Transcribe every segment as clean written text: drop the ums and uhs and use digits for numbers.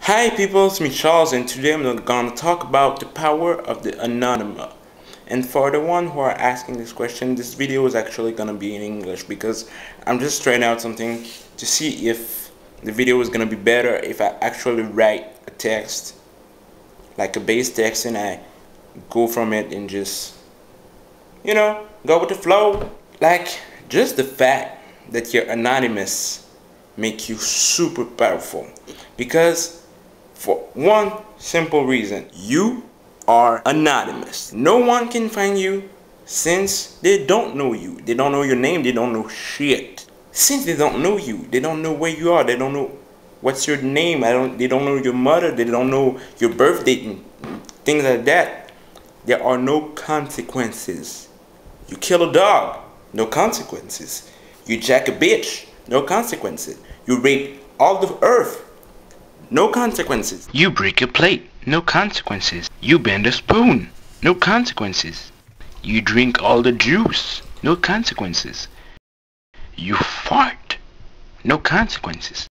Hi people, it's me Charles, and today I'm going to talk about the power of the anonymous. And for the one who are asking this question, this video is actually going to be in English because I'm just trying out something to see if the video is going to be better if I actually write a text, like a base text, and I go from it and just, go with the flow. Like, just the fact that you're anonymous make you super powerful, because for one simple reason: you are anonymous. No one can find you since they don't know you. They don't know your name, they don't know shit. Since they don't know you, they don't know where you are, they don't know what's your name, they don't know your mother, they don't know your birth date and things like that. There are no consequences. You kill a dog, no consequences. You jack a bitch, no consequences. You rape all the earth, no consequences. You break a plate, no consequences. You bend a spoon, no consequences. You drink all the juice, no consequences. You fart, no consequences.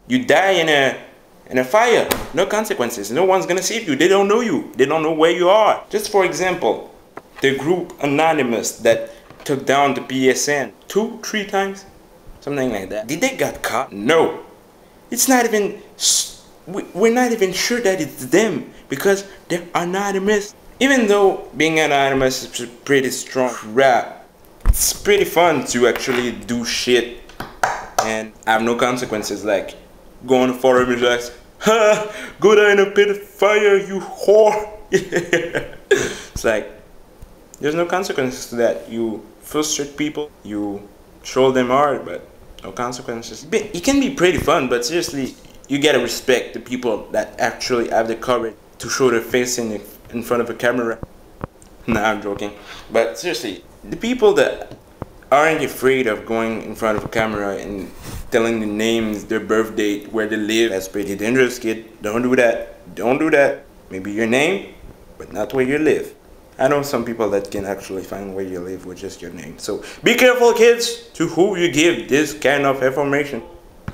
You die in a fire, no consequences. No one's gonna save you. They don't know you. They don't know where you are. Just for example, the group Anonymous that took down the PSN 2-3 times, something like that. Did they get caught? No. It's not even. We're not even sure that it's them because they're anonymous. Even though being anonymous is pretty strong crap, it's pretty fun to actually do shit and have no consequences, like go on the forum and like, ha, go down in a pit of fire, you whore. It's like, there's no consequences to that. You frustrate people, you troll them hard, but no consequences. It can be pretty fun, but seriously, you gotta respect the people that actually have the courage to show their face in front of a camera. Nah, I'm joking. But seriously, the people that aren't afraid of going in front of a camera and telling the names, their birth date, where they live, that's pretty dangerous, kid. Don't do that. Don't do that. Maybe your name, but not where you live. I know some people that can actually find where you live with just your name. So be careful, kids, to who you give this kind of information.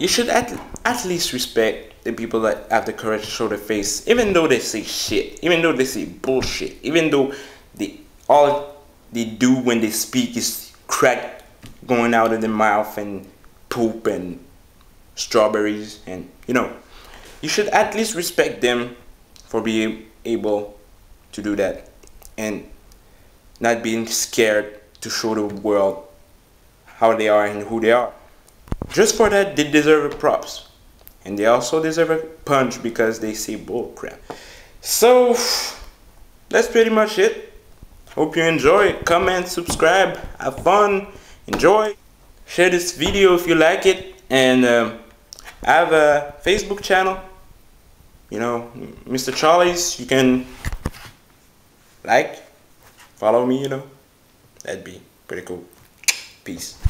You should at least respect the people that have the courage to show their face, even though they say shit, even though they say bullshit, even though all they do when they speak is crack going out of their mouth and poop and strawberries, and you should at least respect them for being able to do that and not being scared to show the world how they are and who they are. Just for that, they deserve a props. And they also deserve a punch because they say bull crap. So, that's pretty much it. Hope you enjoy. Comment, subscribe, have fun, enjoy. Share this video if you like it. And I have a Facebook channel. Mr. Charlie's. You can follow me, That'd be pretty cool. Peace.